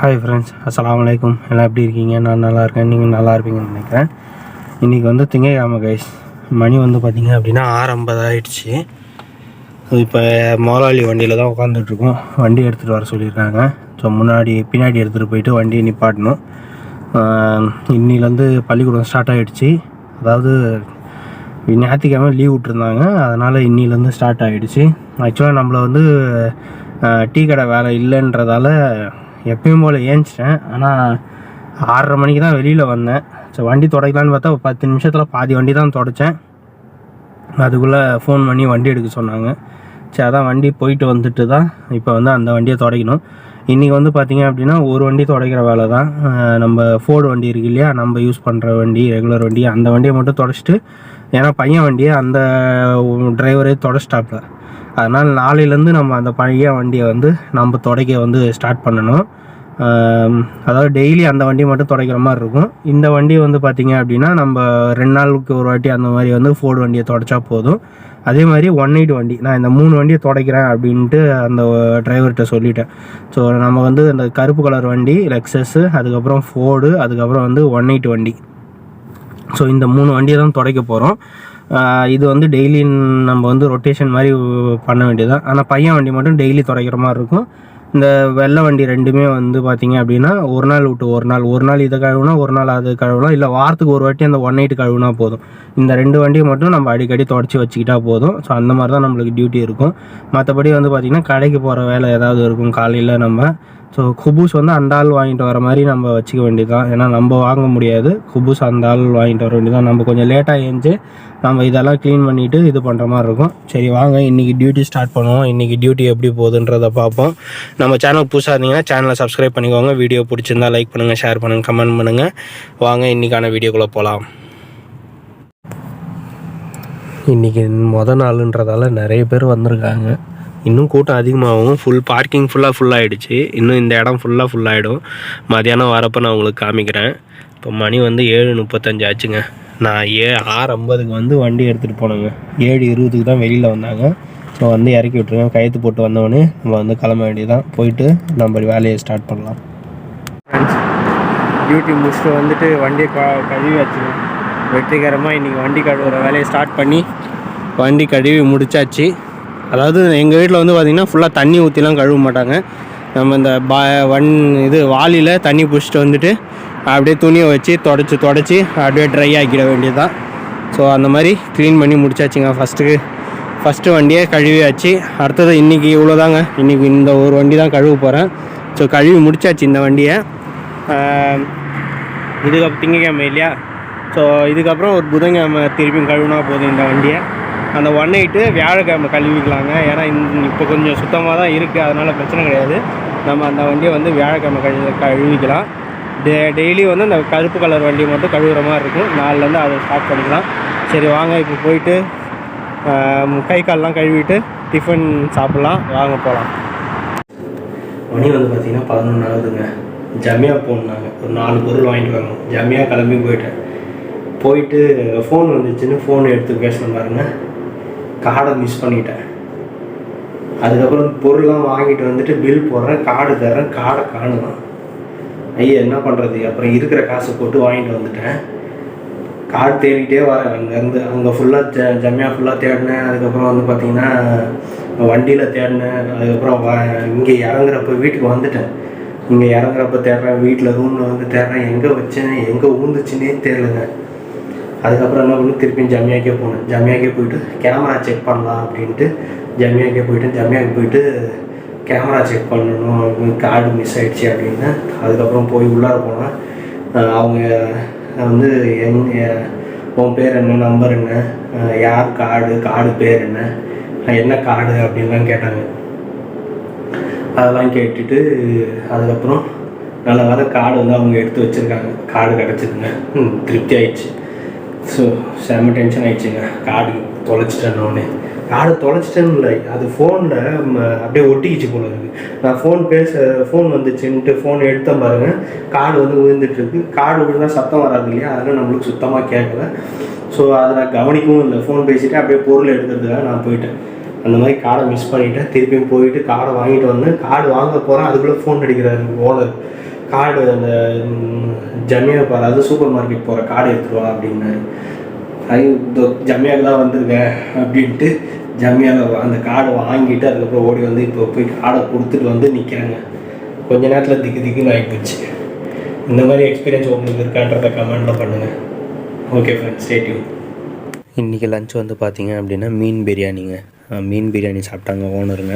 Hi friends, அஸ்ஸலாமு அலைக்கும். எல்லாம் எப்படி இருக்கீங்க? நான் நல்லா இருக்கேன், நீங்கள் நல்லா இருப்பீங்கன்னு நினைக்கிறேன். இன்றைக்கி வந்து திங்கட்கிழமை கைஸ். மணி வந்து பார்த்திங்க அப்படின்னா 6:50 ஆகிடுச்சு. இப்போ முதலாளி வண்டியில் தான் உட்காந்துட்ருக்கோம். வண்டி எடுத்துகிட்டு வர சொல்லியிருக்காங்க. ஸோ பின்னாடி எடுத்துகிட்டு போயிட்டு வண்டியை நிப்பாட்டணும். இன்னிலேருந்து பள்ளிக்கூடம் ஸ்டார்ட் ஆகிடுச்சு. அதாவது ஞாயிற்றுக்கிழமை லீவ் விட்டுருந்தாங்க, அதனால் இன்னிலேருந்து ஸ்டார்ட் ஆகிடுச்சு. ஆக்சுவலாக நம்மளை வந்து டீ கடை வேலை இல்லைன்றதால எப்பயும் போல் ஏஞ்சிட்டேன். ஆனால் 6:30 மணிக்கு தான் வெளியில் வந்தேன். ஸோ வண்டி துடைக்கலான்னு பார்த்தா 10 நிமிஷத்தில் பாதி வண்டி தான் துடைச்சேன். அதுக்குள்ளே ஃபோன் பண்ணி வண்டி எடுக்க சொன்னாங்க. சரி, அதான் வண்டி போயிட்டு வந்துட்டு தான் இப்போ வந்து அந்த வண்டியை துடைக்கணும். இன்றைக்கி வந்து பார்த்திங்க அப்படின்னா ஒரு வண்டி துடைக்கிற வேலை தான். நம்ம ஃபோர்டு வண்டி இருக்கு இல்லையா, நம்ம யூஸ் பண்ணுற வண்டி, ரெகுலர் வண்டி, அந்த வண்டியை மட்டும் துடைச்சிட்டு, ஏன்னா பையன் வண்டியை அந்த டிரைவரே துடைச்சிட்டாப்ல. அதனால் நாளையிலேருந்து நம்ம அந்த பழைய வண்டியை வந்து நம்ம துடைக்க வந்து ஸ்டார்ட் பண்ணணும். அதாவது டெய்லி அந்த வண்டியை மட்டும் துடைக்கிற மாதிரி இருக்கும். இந்த வண்டியை வந்து பார்த்திங்க அப்படின்னா நம்ம 2 நாளுக்கு ஒரு வாட்டி அந்த மாதிரி வந்து ஃபோர்டு வண்டியை துடைச்சா போதும். அதே மாதிரி 180 வண்டி, நான் இந்த 3 வண்டியை துடைக்கிறேன் அப்படின்ட்டு அந்த டிரைவர்கிட்ட சொல்லிட்டேன். ஸோ நம்ம வந்து அந்த கருப்பு கலர் வண்டி லெக்ஸஸ்ஸு, அதுக்கப்புறம் ஃபோர்டு, அதுக்கப்புறம் வந்து 180 வண்டி. ஸோ இந்த 3 வண்டியை தான் துடைக்க போகிறோம். இது வந்து டெய்லி நம்ம வந்து ரொட்டேஷன் மாதிரி பண்ண வேண்டியதான். ஆனால் பையன் வண்டி மட்டும் டெய்லி துடைக்கிற மாதிரி இருக்கும். இந்த வெள்ளை வண்டி ரெண்டுமே வந்து பார்த்திங்க அப்படின்னா ஒரு நாள் விட்டு ஒரு நாள் இதை கழுவுனா ஒரு நாள் அது கழுவலாம். இல்லை வாரத்துக்கு ஒரு வாட்டி அந்த 180 கழுவுனா போதும். இந்த 2 வண்டியை மட்டும் நம்ம அடிக்கடி துடைச்சி வச்சுக்கிட்டா போதும். ஸோ அந்த மாதிரி தான் நம்மளுக்கு டியூட்டி இருக்கும். மற்றபடி வந்து பார்த்திங்கன்னா கடைக்கு போகிற வேலை ஏதாவது இருக்கும் காலையில் நம்ம. ஸோ குபூஸ் வந்து அந்த ஆள் வாங்கிட்டு வர மாதிரி நம்ம வச்சுக்க வேண்டியது தான். ஏன்னா நம்ம வாங்க முடியாது, குபூஸ் அந்த ஆள் வாங்கிட்டு வர வேண்டியது தான். நம்ம கொஞ்சம் லேட்டாக ஏஞ்சி நம்ம இதெல்லாம் க்ளீன் பண்ணிவிட்டு இது பண்ணுற மாதிரி இருக்கும். சரி வாங்க, இன்றைக்கி டியூட்டி ஸ்டார்ட் பண்ணுவோம். இன்றைக்கி டியூட்டி எப்படி போகுதுன்றதை பார்ப்போம். நம்ம சேனல் புதுசாக இருந்தீங்கன்னா சேனலை சப்ஸ்கிரைப் பண்ணிக்கோங்க. வீடியோ பிடிச்சிருந்தால் லைக் பண்ணுங்கள், ஷேர் பண்ணுங்கள், கமெண்ட் பண்ணுங்கள். வாங்க இன்றைக்கான வீடியோக்குள்ளே போகலாம். இன்றைக்கி நாளுன்றதால நிறைய பேர் வந்திருக்காங்க. இன்னும் கூட்டம் அதிகமாகும். பார்க்கிங் ஃபுல்லாகிடுச்சு. இன்னும் இந்த இடம் ஃபுல்லாகிடும். மதியானம் வரப்போ நான் உங்களுக்கு காமிக்கிறேன். இப்போ மணி வந்து 7:35 ஆச்சுங்க. நான் 6:50க்கு வந்து வண்டி எடுத்துகிட்டு போனேங்க. 7:20க்கு தான் வெளியில் வந்தாங்க. ஸோ வந்து இறக்கி விட்ருங்க. கையெழுத்து போட்டு வந்தவொடனே நம்ம வந்து கிளம்ப வேண்டியதான். போயிட்டு நம்ம வேலையை ஸ்டார்ட் பண்ணலாம். டியூட்டி முடிச்சுட்டு வந்துட்டு வண்டியை கழுவி வச்சுங்க. வெற்றிகரமாக இன்றைக்கி வண்டி கழுவுற வேலையை ஸ்டார்ட் பண்ணி வண்டி கழுவி முடிச்சாச்சு. அதாவது எங்கள் வீட்டில் வந்து பார்த்திங்கன்னா ஃபுல்லாக தண்ணி ஊற்றிலாம் கழுவ மாட்டாங்க. நம்ம இந்த வாளியில் தண்ணி பிடிச்சிட்டு வந்துட்டு அப்படியே துணியை வச்சு தொடச்சி அப்படியே ட்ரை ஆக்கிட வேண்டியது தான். ஸோ அந்த மாதிரி க்ளீன் பண்ணி முடிச்சாச்சுங்க. ஃபஸ்ட்டு வண்டியை கழுவியாச்சு. அடுத்தது இன்றைக்கி இவ்வளோதாங்க. இன்றைக்கி இந்த ஒரு வண்டி தான் கழுவ போகிறேன். ஸோ கழுவி முடிச்சாச்சு இந்த வண்டியை. இதுக்கப்புறம் திங்கக்கிழமை இல்லையா, ஸோ இதுக்கப்புறம் ஒரு புதன்கிழமை திருப்பியும் கழுவினா போதும் இந்த வண்டியை. அந்த 180 வியாழக்கிழமை கழுவிக்கலாங்க. ஏன்னா இப்போ கொஞ்சம் சுத்தமாக தான் இருக்குது, அதனால் பிரச்சனை கிடையாது. நம்ம அந்த வண்டியை வந்து வியாழக்கிழமை கழுவிக்கலாம். டெய்லி வந்து அந்த கருப்பு கலர் வண்டியை மட்டும் கழுவுற மாதிரி இருக்கும். நாளிலேருந்து அதை ஸ்டார்ட் பண்ணிக்கலாம். சரி வாங்க, இப்போ போயிட்டு கை கால்லாம் கழுவிட்டு டிஃபன் சாப்பிட்லாம். வாங்க போகலாம். மணி வந்து பார்த்திங்கன்னா 11 ஆகுதுங்க. ஜமியா போனாங்க, ஒரு 4 பொருள் வாங்கிட்டு வரணும். ஜமியா கிளம்பி போயிட்டு ஃபோன் வந்துச்சுன்னு ஃபோன் எடுத்து பேசணும் பாருங்க. கார்டை மிஸ் பண்ணிட்டேன். அதுக்கப்புறம் பொருள்லாம் வாங்கிட்டு வந்துட்டு பில் போடுறேன், கார்டு தர்றேன், கார்டை காணலாம். ஐயா என்ன பண்ணுறது, அப்புறம் இருக்கிற காசு போட்டு வாங்கிட்டு வந்துட்டேன். கார்டு தேடிக்கிட்டே வரேன். அங்கேருந்து அங்கே ஃபுல்லாக ஜம்மியாக ஃபுல்லாக தேடினேன். அதுக்கப்புறம் வந்து பார்த்திங்கன்னா வண்டியில் தேடினேன். அதுக்கப்புறம் இங்கே இறங்குறப்ப வீட்டுக்கு வந்துட்டேன். இங்கே இறங்குறப்ப தேடுறேன், வீட்டில் ரூமில் வந்து தேடுறேன், எங்கே வச்சேன் எங்கே ஊந்துச்சுன்னே தெரியலங்க. அதுக்கப்புறம் என்ன பண்ணி திருப்பியும் ஜம்மியாக்கே போனேன். ஜம்மியாக்கே போயிட்டு கேமரா செக் பண்ணலாம் அப்படின்ட்டு ஜம்மியாக்கே போயிட்டு கேமரா செக் பண்ணணும், கார்டு மிஸ் ஆகிடுச்சி அப்படின்னு. அதுக்கப்புறம் போய் உள்ளார போனேன். அவங்க வந்து உன் பேர் என்ன, நம்பர் என்ன, யார் கார்டு பேர் என்ன கார்டு அப்படின்லாம் கேட்டாங்க. அதெல்லாம் கேட்டுட்டு அதுக்கப்புறம் நல்ல வேலை கார்டு வந்து அவங்க எடுத்து வச்சுருக்காங்க. கார்டு கிடச்சிதுங்க. திருப்தி ஆயிடுச்சு. ஸோ செம்ம டென்ஷன் ஆகிடுச்சுங்க. கார்டு தொலைச்சிட்டேன்னு இல்லை, அது ஃபோனில் அப்படியே ஒட்டிக்கிச்சு போல இருக்குது. நான் ஃபோன் வந்துச்சுன்ட்டு ஃபோன் எடுத்தேன் பாருங்கள், கார்டு வந்து விழுந்துட்டுருக்கு. கார்டு விழுந்தால் சத்தம் வராது இல்லையா, அதெல்லாம் நம்மளுக்கு சுத்தமாக கேட்கல. ஸோ அதை நான் கவனிக்கவும் இல்லை. ஃபோன் பேசிவிட்டு அப்படியே பொருள் எடுக்கிறதுக்காக நான் போயிட்டேன். அந்த மாதிரி கார்டை மிஸ் பண்ணிவிட்டேன். திருப்பியும் போயிட்டு கார்டை வாங்கிட்டு வந்து கார்டு வாங்க போகிறேன். அதுக்குள்ளே ஃபோன் அடிக்கிறாரு ஓனர். கார்டு அந்த ஜமியா பாரு, அது சூப்பர் மார்க்கெட் போகிற கார்டு எடுத்துருவா அப்படின்னாரு. ஜமியாவுக்கு தான் வந்திருக்கேன் அப்படின்ட்டு ஜமியாவில் அந்த கார்டை வாங்கிட்டு அதுக்கப்புறம் ஓடி வந்து இப்போ போய் கார்டை கொடுத்துட்டு வந்து நிற்கிறாங்க. கொஞ்ச நேரத்தில் திக்குன்னு ஆகிப்போச்சு. இந்த மாதிரி எக்ஸ்பீரியன்ஸ் உங்களுக்கு இருக்கான்றதை கமெண்ட்டில் பண்ணுங்கள். Okay friends, stay tune. இன்றைக்கி லஞ்ச் வந்து பார்த்திங்க அப்படின்னா மீன் பிரியாணிங்க. மீன் பிரியாணி சாப்பிட்டாங்க ஓனருங்க.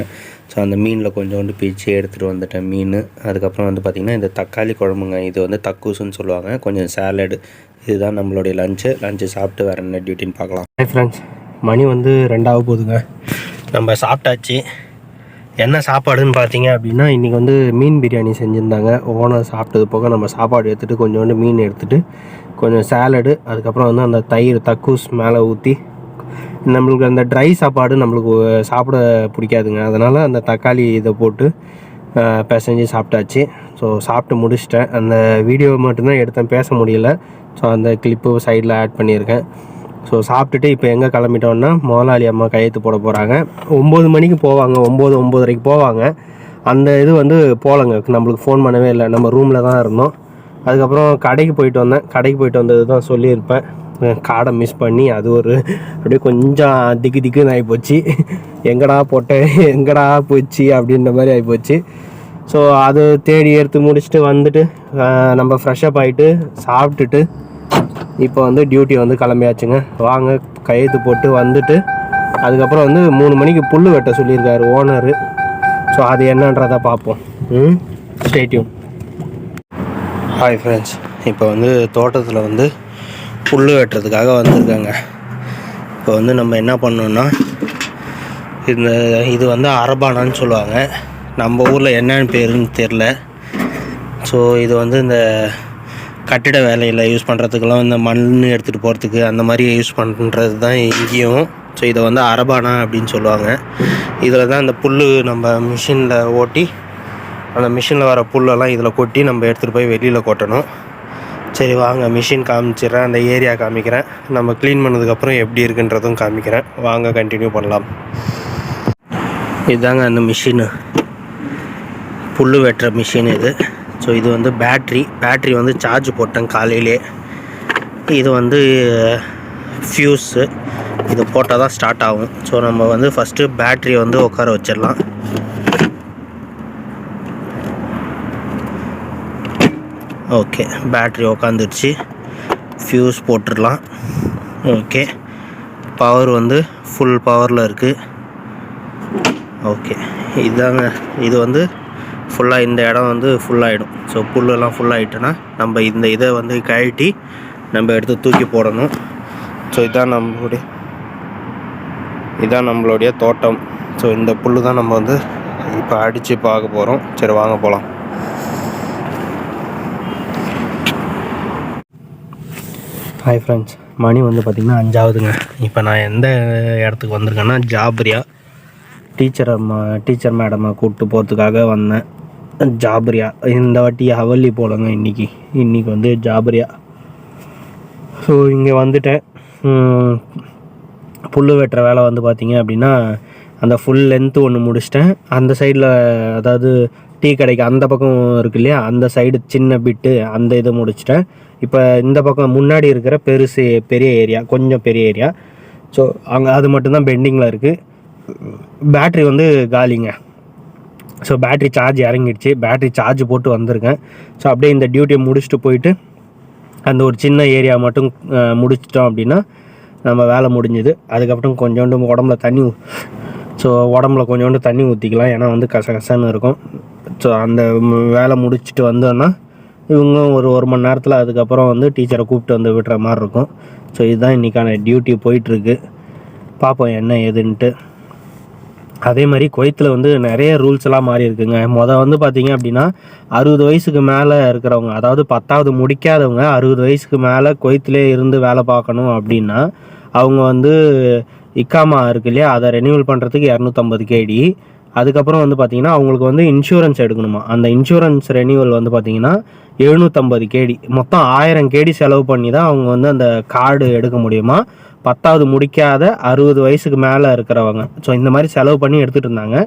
ஸோ அந்த மீனில் கொஞ்சோண்டு பிச்சு எடுத்துகிட்டு வந்துட்டேன் மீன். அதுக்கப்புறம் வந்து பார்த்திங்கன்னா இந்த தக்காளி குழம்புங்க. இது வந்து தக்கூசுன்னு சொல்லுவாங்க. கொஞ்சம் சேலடு. இதுதான் நம்மளுடைய லஞ்சு சாப்பிட்டு வேறு என்ன டியூட்டின்னு பார்க்கலாம். ஹாய் ஃப்ரெண்ட்ஸ், மணி வந்து 2 போகுதுங்க. நம்ம சாப்பிட்டாச்சு. என்ன சாப்பாடுன்னு பார்த்தீங்க அப்படின்னா இன்றைக்கி வந்து மீன் பிரியாணி செஞ்சுருந்தாங்க. ஓனர் சாப்பிட்டது போக நம்ம சாப்பாடு எடுத்துகிட்டு கொஞ்சோண்டு மீன் எடுத்துகிட்டு கொஞ்சம் சேலடு, அதுக்கப்புறம் வந்து அந்த தயிர் தக்கூஸ் மேலே ஊற்றி, நம்மளுக்கு அந்த ட்ரை சாப்பாடு நம்மளுக்கு சாப்பிட பிடிக்காதுங்க. அதனால் அந்த தக்காளி இதை போட்டு பிசைஞ்சு சாப்பிட்டாச்சு. ஸோ சாப்பிட்டு முடிச்சிட்டேன். அந்த வீடியோ மட்டும்தான் எடுத்தேன், பேச முடியல. ஸோ அந்த கிளிப்பு சைடில் ஆட் பண்ணியிருக்கேன். ஸோ சாப்பிட்டுட்டு இப்போ எங்கே கிளம்பிட்டோன்னா முதலாளி அம்மா கையெழுத்து போட போகிறாங்க. 9 மணிக்கு போவாங்க, 9:30க்கு போவாங்க. அந்த இது வந்து போகலங்க, நம்மளுக்கு ஃபோன் பண்ணவே இல்லை. நம்ம ரூமில் தான் இருந்தோம். அதுக்கப்புறம் கடைக்கு போயிட்டு வந்தேன். கடைக்கு போயிட்டு வந்தது தான் சொல்லியிருப்பேன். கார்டை மிஸ் பண்ணி அது ஒரு அப்படியே கொஞ்சம் திக்குன்னு ஆகிப்போச்சு. எங்கடா போட்டேன், எங்கடா போச்சு அப்படின்ற மாதிரி ஆகிப்போச்சு. ஸோ அது தேடி எடுத்து முடிச்சுட்டு வந்துட்டு நம்ம ஃப்ரெஷ்அப் ஆகிட்டு சாப்பிட்டுட்டு இப்போ வந்து டியூட்டி வந்து கிளம்பியாச்சுங்க. வாங்க கையெழுத்து போட்டு வந்துட்டு அதுக்கப்புறம் வந்து 3 மணிக்கு புல் வெட்ட சொல்லியிருக்காரு ஓனரு. ஸோ அது என்னன்றதை பார்ப்போம். Stay tune. ஹாய் ஃப்ரெண்ட்ஸ், இப்போ வந்து தோட்டத்தில் வந்து புல் வெட்டுறதுக்காக வந்திருக்காங்க. இப்போ வந்து நம்ம என்ன பண்ணோன்னா இது வந்து அரபானான்னு சொல்லுவாங்க. நம்ம ஊரில் என்னென்னு பேருன்னு தெரில. ஸோ இது வந்து இந்த கட்டிட வேலையில் யூஸ் பண்ணுறதுக்கெல்லாம் இந்த மண் எடுத்துகிட்டு போகிறதுக்கு அந்த மாதிரி யூஸ் பண்ணுறது தான் இங்கேயும். ஸோ இதை வந்து அரபானா அப்படின்னு சொல்லுவாங்க. இதில் தான் இந்த புல் நம்ம மிஷினில் ஓட்டி அந்த மிஷினில் வர புல்லெல்லாம் இதில் கொட்டி நம்ம எடுத்துகிட்டு போய் வெளியில் கொட்டணும். சரி வாங்க மிஷின் காமிச்சிடுறேன், அந்த ஏரியா காமிக்கிறேன், நம்ம க்ளீன் பண்ணதுக்கப்புறம் எப்படி இருக்குன்றதும் காமிக்கிறேன். வாங்க கண்டினியூ பண்ணலாம். இதுதாங்க அந்த மிஷினு, புல் வெட்டுற மிஷின் இது. ஸோ இது வந்து பேட்ரி வந்து சார்ஜ் போட்டேன் காலையிலே. இது வந்து ஃப்யூஸு, இது போட்டால் தான் ஸ்டார்ட் ஆகும். ஸோ நம்ம வந்து ஃபஸ்ட்டு பேட்ரியை வந்து உட்கார வச்சிடலாம். ஓகே, பேட்ரி உக்காந்துருச்சு. ஃப்யூஸ் போட்டுடலாம். ஓகே, பவர் வந்து ஃபுல் பவரில் இருக்குது. ஓகே, இதுதாங்க. இது வந்து ஃபுல்லாக இந்த இடம் வந்து ஃபுல்லாகிடும். ஸோ புல்லெல்லாம் ஃபுல்லாகிட்டோன்னா நம்ம இந்த இதை வந்து கழட்டி நம்ம எடுத்து தூக்கி போடணும். ஸோ இதான் நம்மளுடைய தோட்டம். ஸோ இந்த புல் தான் நம்ம வந்து இப்போ அடித்து பார்க்க போகிறோம். சரி வாங்க போகலாம். ஹாய் ஃப்ரெண்ட்ஸ், மணி வந்து பார்த்திங்கன்னா 5 இப்போ நான் எந்த இடத்துக்கு வந்திருக்கேன்னா ஜாபரியா. டீச்சர் மேடமை கூப்பிட்டு போகிறதுக்காக வந்தேன். ஜாபரியா இந்த வாட்டி ஹவல்லி போலங்க. இன்றைக்கி வந்து ஜாபரியா. ஸோ இங்கே வந்துட்டேன். புல் வெட்டுற வேலை வந்து பார்த்திங்க அப்படின்னா அந்த ஃபுல் லென்த்து ஒன்று முடிச்சிட்டேன். அந்த சைடில், அதாவது டீ கடைக்கு அந்த பக்கம் இருக்கு இல்லையா, அந்த சைடு சின்ன பிட்டு அந்த இதை முடிச்சிட்டேன். இப்போ இந்த பக்கம் முன்னாடி இருக்கிற பெரிய ஏரியா, கொஞ்சம் பெரிய ஏரியா. ஸோ அங்கே அது மட்டும்தான் பெண்டிங்கில் இருக்குது. பேட்ரி வந்து காலிங்க. ஸோ பேட்ரி சார்ஜ் இறங்கிடுச்சு. பேட்ரி சார்ஜ் போட்டு வந்திருக்கேன். ஸோ அப்படியே இந்த டியூட்டியை முடிச்சுட்டு போயிட்டு அந்த ஒரு சின்ன ஏரியா மட்டும் முடிச்சிட்டோம் அப்படின்னா நம்ம வேலை முடிஞ்சுது. அதுக்கப்புறம் கொஞ்சோண்டு உடம்புல கொஞ்சோண்டு தண்ணி ஊற்றிக்கலாம். ஏன்னா வந்து கசகசன்னு இருக்கும். ஸோ அந்த வேலை முடிச்சுட்டு வந்தோன்னா இவங்க ஒரு மணி நேரத்தில் அதுக்கப்புறம் வந்து டீச்சரை கூப்பிட்டு வந்து விடுற மாதிரி இருக்கும். ஸோ இதுதான் இன்றைக்கான டியூட்டி போயிட்டுருக்கு. பார்ப்போம் என்ன ஏதுன்ட்டு. அதே மாதிரி குவைத்தில் வந்து நிறைய ரூல்ஸ் எல்லாம் மாறி இருக்குங்க. வந்து பார்த்திங்க அப்படின்னா 60 வயசுக்கு மேலே இருக்கிறவங்க, அதாவது 10வது முடிக்காதவங்க 60 வயசுக்கு மேலே குவைத்திலே இருந்து வேலை பார்க்கணும் அப்படின்னா அவங்க வந்து இக்காமா இருக்கு இல்லையா, அதை ரெனியூவல் பண்ணுறதுக்கு 250 KD. அதுக்கப்புறம் வந்து பார்த்திங்கன்னா அவங்களுக்கு வந்து இன்சூரன்ஸ் எடுக்கணுமா. அந்த இன்சூரன்ஸ் ரெனியூவல் வந்து பார்த்திங்கன்னா 750 கேடி, மொத்தம் 1000 கேடி செலவு பண்ணி தான் அவங்க வந்து அந்த கார்டு எடுக்க முடியுமா. 10வது முடிக்காத 60 வயசுக்கு மேலே இருக்கிறவங்க. ஸோ இந்த மாதிரி செலவு பண்ணி எடுத்துகிட்டு இருந்தாங்க.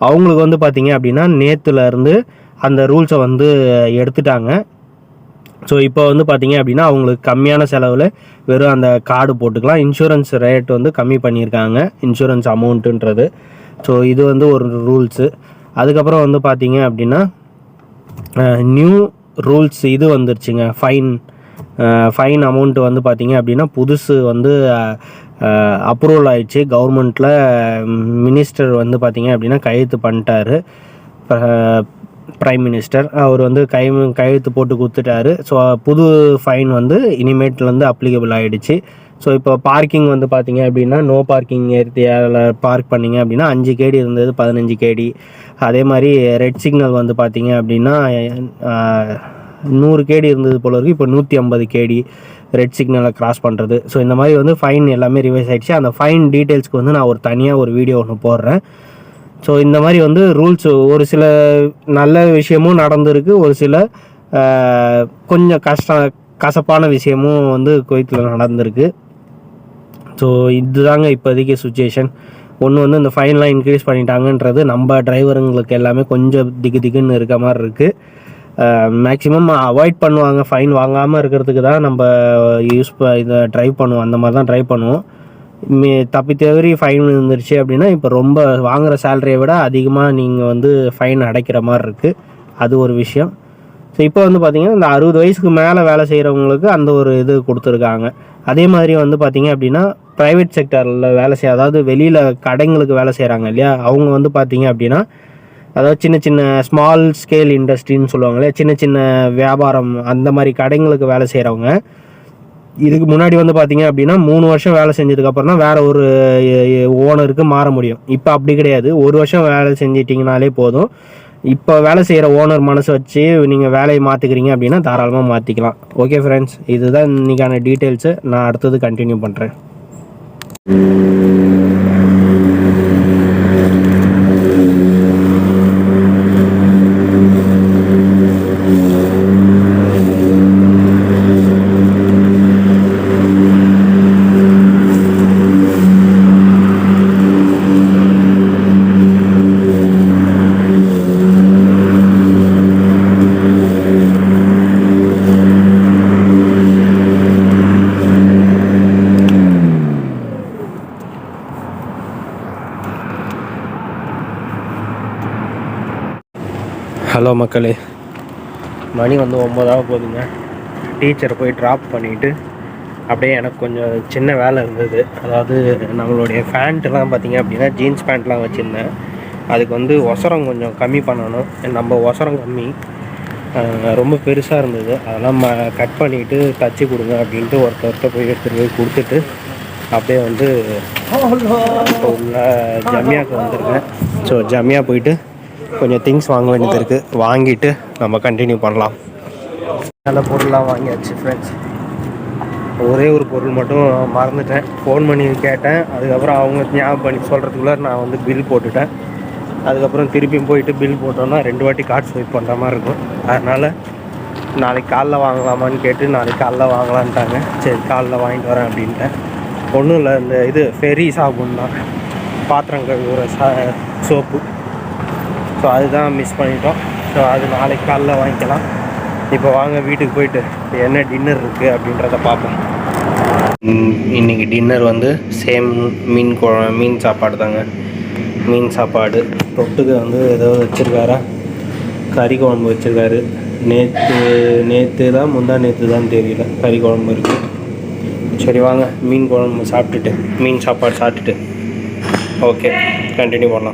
அவங்களுக்கு வந்து பார்த்திங்க அப்படின்னா நேற்றுலேருந்து அந்த ரூல்ஸை வந்து எடுத்துட்டாங்க. ஸோ இப்போ வந்து பார்த்திங்க அப்படின்னா அவங்களுக்கு கம்மியான செலவில் வெறும் அந்த கார்டு போட்டுக்கலாம். இன்சூரன்ஸ் ரேட் வந்து கம்மி பண்ணியிருக்காங்க, இன்சூரன்ஸ் அமௌண்ட்டுன்றது. ஸோ இது வந்து ஒரு ரூல்ஸு. அதுக்கப்புறம் வந்து பார்த்திங்க அப்படின்னா நியூ ரூல்ஸ் இது வந்துருச்சுங்க. ஃபைன் அமௌண்ட்டு வந்து பார்த்திங்க அப்படின்னா புதுசு வந்து அப்ரூவல் ஆயிடுச்சு கவர்மெண்ட்டில். மினிஸ்டர் வந்து பார்த்திங்க அப்படின்னா கையெழுத்து பண்ணிட்டாரு. பிரைம் மினிஸ்டர் அவர் வந்து கையெழுத்து போட்டு கொடுத்துட்டாரு. ஸோ புது ஃபைன் வந்து இனிமேட்லேருந்து அப்ளிகபிள் ஆகிடுச்சு. ஸோ இப்போ பார்க்கிங் வந்து பார்த்திங்க அப்படின்னா நோ பார்க்கிங் ஏரியாவில் பார்க் பண்ணிங்க அப்படின்னா 5 கேடி இருந்தது 15 கேடி. அதே மாதிரி ரெட் சிக்னல் வந்து பார்த்திங்க அப்படின்னா 100 கேடி இருந்தது போல இருக்குது, இப்போ 150 கேடி ரெட் சிக்னலை கிராஸ் பண்ணுறது. ஸோ இந்த மாதிரி வந்து ஃபைன் எல்லாமே ரிவைஸ் ஆகிடுச்சு. அந்த ஃபைன் டீட்டெயில்ஸ்க்கு வந்து நான் தனியாக ஒரு வீடியோ ஒன்று போடுறேன். ஸோ இந்த மாதிரி வந்து ரூல்ஸ் ஒரு சில நல்ல விஷயமும் நடந்திருக்கு, ஒரு சில கொஞ்சம் கசப்பான விஷயமும் வந்து குவைத்தில் நடந்திருக்கு. ஸோ இதுதாங்க இப்போதைக்கு சுச்சுவேஷன். ஒன்று வந்து இந்த ஃபைன்லாம் இன்க்ரீஸ் பண்ணிட்டாங்கன்றது நம்ம டிரைவருங்களுக்கு எல்லாமே கொஞ்சம் திக்குன்னு இருக்க மாதிரி இருக்குது. மேக்ஸிமம் அவாய்ட் பண்ணுவாங்க, ஃபைன் வாங்காமல் இருக்கிறதுக்கு தான் நம்ம இதை ட்ரைவ் பண்ணுவோம், அந்த மாதிரி தான் ட்ரைவ் பண்ணுவோம். தப்பி தவறி ஃபைன் இருந்துருச்சு அப்படின்னா இப்போ ரொம்ப வாங்குகிற சேலரியை விட அதிகமாக நீங்கள் வந்து ஃபைன் அடைக்கிற மாதிரி இருக்குது. அது ஒரு விஷயம். ஸோ இப்போ வந்து பார்த்திங்கன்னா இந்த 60 வயசுக்கு மேலே வேலை செய்கிறவங்களுக்கு அந்த ஒரு இது கொடுத்துருக்காங்க. அதே மாதிரி வந்து பார்த்திங்க அப்படின்னா ப்ரைவேட் செக்டரில் வேலை அதாவது வெளியில் கடைங்களுக்கு வேலை செய்கிறாங்க இல்லையா, அவங்க வந்து பார்த்திங்க அப்படின்னா அதாவது சின்ன சின்ன ஸ்மால் ஸ்கேல் இண்டஸ்ட்ரின்னு சொல்லுவாங்க இல்லையா, சின்ன சின்ன வியாபாரம் அந்த மாதிரி கடைங்களுக்கு வேலை செய்கிறவங்க இதுக்கு முன்னாடி வந்து பார்த்திங்க அப்படின்னா 3 வருஷம் வேலை செஞ்சதுக்கப்புறம் தான் வேறு ஒரு ஓனருக்கு மாற முடியும். இப்போ அப்படி கிடையாது, 1 வருஷம் வேலை செஞ்சிட்டிங்கனாலே போதும். இப்போ வேலை செய்கிற ஓனர் மனசு வச்சு நீங்கள் வேலையை மாற்றிக்கிறீங்க அப்படின்னா தாராளமாக மாற்றிக்கலாம். ஓகே ஃப்ரெண்ட்ஸ், இதுதான் இன்றைக்கான டீட்டெயில்ஸு. நான் அடுத்தது கண்டினியூ பண்ணுறேன். ஹலோ மக்களே, மணி வந்து 9 போகுதுங்க. டீச்சரை போய் ட்ராப் பண்ணிவிட்டு அப்படியே எனக்கு கொஞ்சம் சின்ன வேலை இருந்தது. அதாவது நம்மளுடைய பேண்ட்லாம் பார்த்திங்க அப்படின்னா ஜீன்ஸ் பேண்ட்லாம் வச்சுருந்தேன். அதுக்கு வந்து ஒசரம் கொஞ்சம் கம்மி பண்ணணும். நம்ம ஒசரம் கம்மி ரொம்ப பெருசாக இருந்தது, அதெல்லாம் கட் பண்ணிவிட்டு தச்சு கொடுங்க அப்படின்ட்டு ஒருத்தர்கிட்ட போய் எடுத்துகிட்டு போய் கொடுத்துட்டு அப்படியே வந்து இப்போ உள்ள ஜமியாவுக்கு வந்துருக்கேன். ஸோ ஜமியா போயிட்டு கொஞ்சம் திங்ஸ் வாங்க வேண்டியது இருக்குது, வாங்கிட்டு நம்ம கண்டினியூ பண்ணலாம். நல்ல பொருள்லாம் வாங்கியாச்சு ஃப்ரெண்ட்ஸ். ஒரே ஒரு பொருள் மட்டும் மறந்துட்டேன், ஃபோன் பண்ணி கேட்டேன். அதுக்கப்புறம் அவங்க ஞாபகம் பண்ணி சொல்கிறதுக்குள்ளே நான் வந்து பில் போட்டுட்டேன். அதுக்கப்புறம் திருப்பியும் போயிட்டு பில் போட்டோன்னா 2 வாட்டி கார்டு ஸ்வைப் பண்ணுற மாதிரி இருக்கும். அதனால் நாளைக்கு காலைல வாங்கலாமான்னு கேட்டு நாளைக்கு காலைல வாங்கலான்ட்டாங்க. சரி காலைல வாங்கிட்டு வரேன் அப்படின்ட்டேன். ஒன்றும் இல்லை, இந்த இது ஃபெரி சாபுன் தான், பாத்திரம் கழுவுற சோப்பு. ஸோ அதுதான் மிஸ் பண்ணிட்டோம். ஸோ அது நாளைக்கு காலைல வாங்கிக்கலாம். இப்போ வாங்க வீட்டுக்கு போயிட்டு என்ன டின்னர் இருக்குது அப்படின்றத பார்ப்போம். இன்றைக்கி டின்னர் வந்து சேம் மீன் சாப்பாடு தாங்க. மீன் சாப்பாடு தொட்டுக்கு வந்து ஏதோ வச்சுருக்காரா, கறி குழம்பு வச்சுருக்காரு. நேற்று தான் நேற்று தான் தெரியல, கறி குழம்பு இருக்குது. சரி வாங்க மீன் குழம்பு சாப்பிட்டுட்டு மீன் சாப்பாடு சாப்பிட்டுட்டு ஓகே கண்டினியூ பண்ணலாம்.